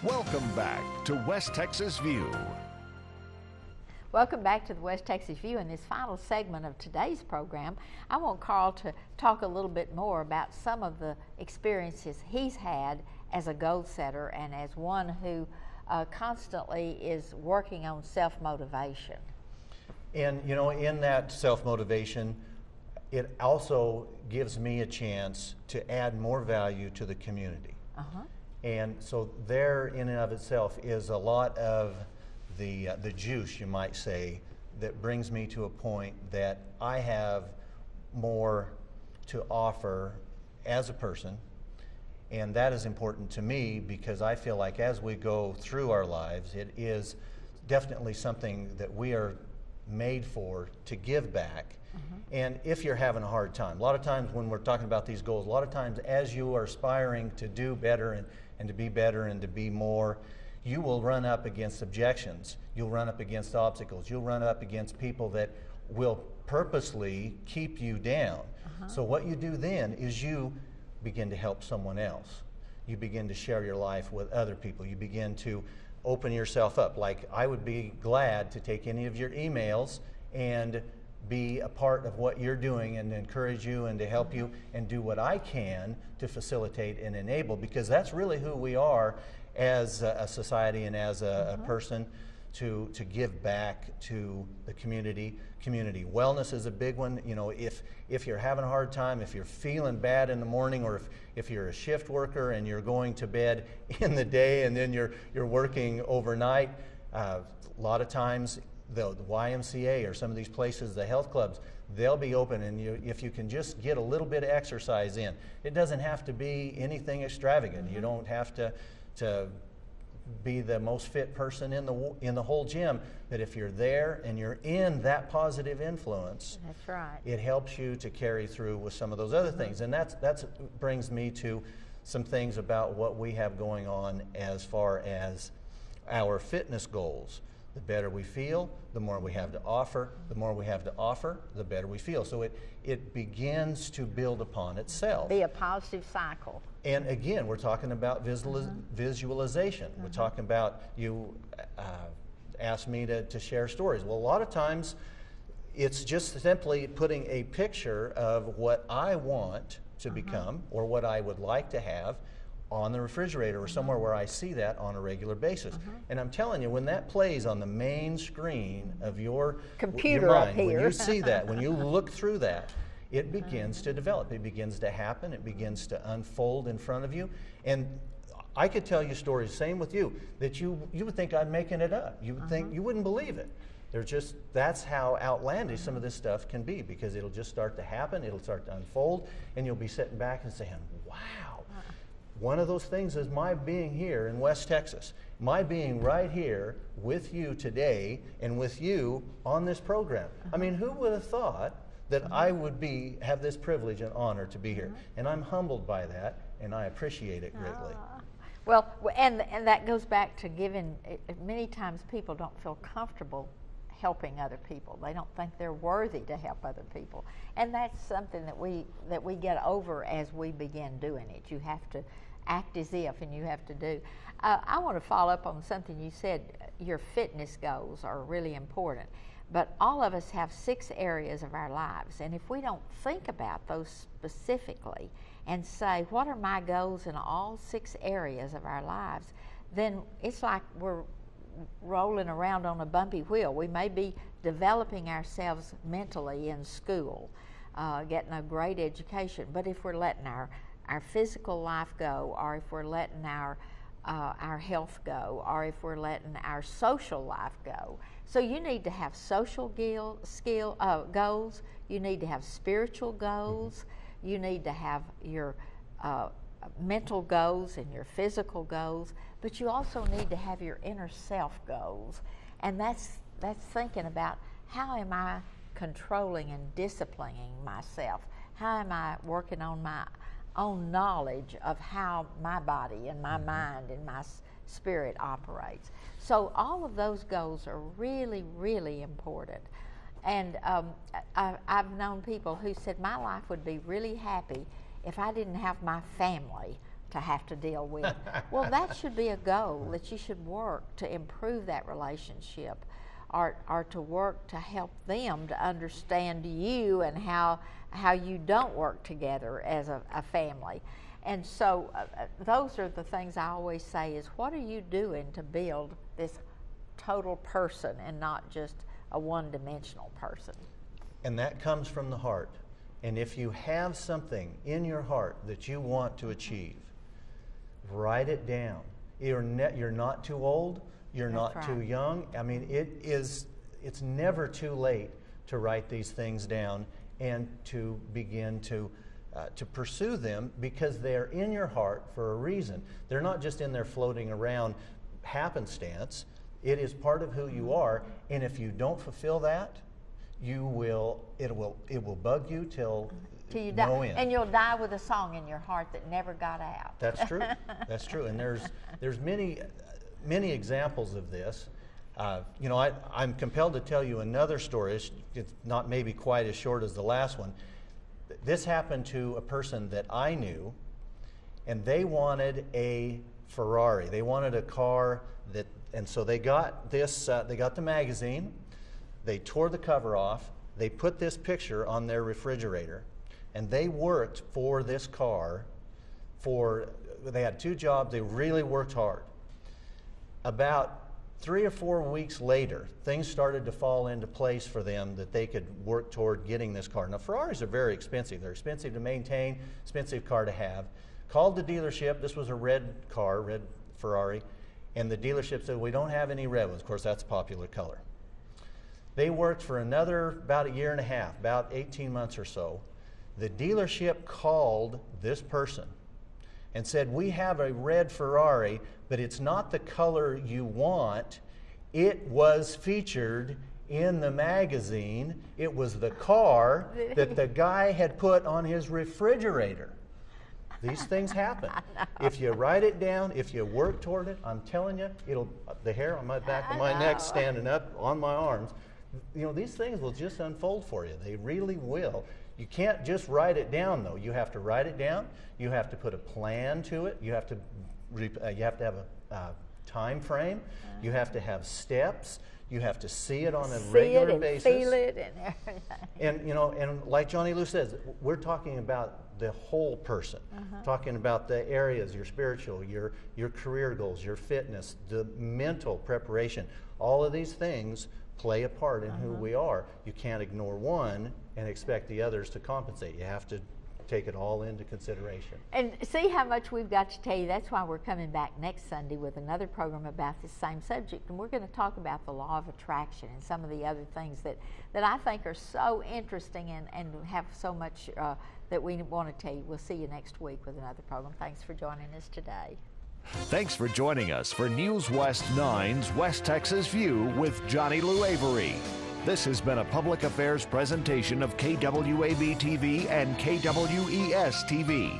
Welcome back to West Texas View. Welcome back to the West Texas View. In this final segment of today's program, I want Carl to talk a little bit more about some of the experiences he's had as a goal setter and as one who constantly is working on self-motivation. And you know, in that self-motivation, it also gives me a chance to add more value to the community. And so there in and of itself is a lot of the juice, you might say, that brings me to a point that I have more to offer as a person. And that is important to me because I feel like as we go through our lives, it is definitely something that we are made for, to give back. And if you're having a hard time, a lot of times when we're talking about these goals, a lot of times as you are aspiring to do better and to be better and to be more, you will run up against objections. You'll run up against obstacles. You'll run up against people that will purposely keep you down. So what you do then is you begin to help someone else. You begin to share your life with other people. You begin to open yourself up. Like, I would be glad to take any of your emails and be a part of what you're doing and encourage you and to help you and do what I can to facilitate and enable, because that's really who we are as a society and as a person, to give back to the community. Community wellness is a big one. You know, if you're having a hard time, if you're feeling bad in the morning, or if you're a shift worker and you're going to bed in the day and then you're working overnight, a lot of times the YMCA or some of these places, the health clubs, they'll be open, and if you can just get a little bit of exercise in, it doesn't have to be anything extravagant. You don't have to be the most fit person in the whole gym, but if you're there and you're in that positive influence, that's right, it helps you to carry through with some of those other things. And that's brings me to some things about what we have going on as far as our fitness goals. The better we feel, the more we have to offer. The more we have to offer, the better we feel. So it begins to build upon itself. Be a positive cycle. And again, we're talking about visualization. We're talking about, you asked me to share stories. Well, a lot of times it's just simply putting a picture of what I want to become or what I would like to have on the refrigerator or somewhere where I see that on a regular basis. And I'm telling you, when that plays on the main screen of your computer your mind, up here, when you see that, when you look through that, it begins to develop. It begins to happen. It begins to unfold in front of you. And I could tell you stories, same with you, that you would think I'm making it up. You would think, you wouldn't believe it. That's how outlandish some of this stuff can be, because it'll just start to happen, it'll start to unfold, and you'll be sitting back and saying, wow. One of those things is my being here in West Texas, my being right here with you today and with you on this program. I mean, who would have thought that I would have this privilege and honor to be here? And I'm humbled by that, and I appreciate it greatly. Well, and that goes back to giving. Many times people don't feel comfortable helping other people. They don't think they're worthy to help other people, and that's something that we get over as we begin doing it. You have to act as if, and you have to do. I want to follow up on something you said. Your fitness goals are really important, but all of us have 6 areas of our lives, and if we don't think about those specifically and say, what are my goals in all 6 areas of our lives, then it's like we're rolling around on a bumpy wheel. We may be developing ourselves mentally in school, getting a great education, but if we're letting our physical life go, or if we're letting our health go, or if we're letting our social life go. So you need to have social goals, you need to have spiritual goals, you need to have your mental goals and your physical goals, but you also need to have your inner self goals. And that's thinking about, how am I controlling and disciplining myself? How am I working on my own knowledge of how my body and my mind and my spirit operates? So all of those goals are really, really important. And I've known people who said, my life would be really happy if I didn't have my family to have to deal with. Well, that should be a goal, that you should work to improve that relationship, or to work to help them to understand you and how you don't work together as a family. And so those are the things I always say is, what are you doing to build this total person and not just a one-dimensional person? And that comes from the heart. And if you have something in your heart that you want to achieve, write it down. You're not too old, you're not too young. I mean, it's never too late to write these things down and to begin to pursue them, because they're in your heart for a reason. They're not just in there floating around happenstance. It is part of who you are, and if you don't fulfill that, it will bug you till you no die, end. and you'll die with a song in your heart that never got out. That's true. That's true. And there's many examples of this. I'm compelled to tell you another story. It's not maybe quite as short as the last one. This happened to a person that I knew, and they wanted a Ferrari. They wanted a car and so they got this. They got the magazine. They tore the cover off. They put this picture on their refrigerator, and they worked for this car. They had 2 jobs. They really worked hard. About 3 or 4 weeks later, things started to fall into place for them that they could work toward getting this car. Now, Ferraris are very expensive. They're expensive to maintain, expensive car to have. Called the dealership. This was a red car, red Ferrari, and the dealership said, we don't have any red ones. Of course, that's a popular color. They worked for about a year and a half, about 18 months or so. The dealership called this person and said, we have a red Ferrari, but it's not the color you want. It was featured in the magazine. It was the car that the guy had put on his refrigerator. These things happen. If you write it down, if you work toward it, I'm telling you, the hair on my back of my neck standing up on my arms, these things will just unfold for you. They really will. You can't just write it down, though. You have to write it down. You have to put a plan to it. You have to have a time frame. You have to have steps. You have to see it on a regular basis. Feel it and everything. And like Johnny Lou says, we're talking about the whole person. Talking about the areas, your spiritual, your career goals, your fitness, the mental preparation. All of these things play a part in who we are. You can't ignore one and expect the others to compensate. You have to take it all into consideration. And see how much we've got to tell you. That's why we're coming back next Sunday with another program about this same subject, and we're going to talk about the law of attraction and some of the other things that I think are so interesting and have so much that we want to tell you. We'll see you next week with another program. Thanks for joining us today. Thanks for joining us for News West 9's West Texas View with Johnny Lou Avery. This has been a public affairs presentation of KWAB TV and KWES TV.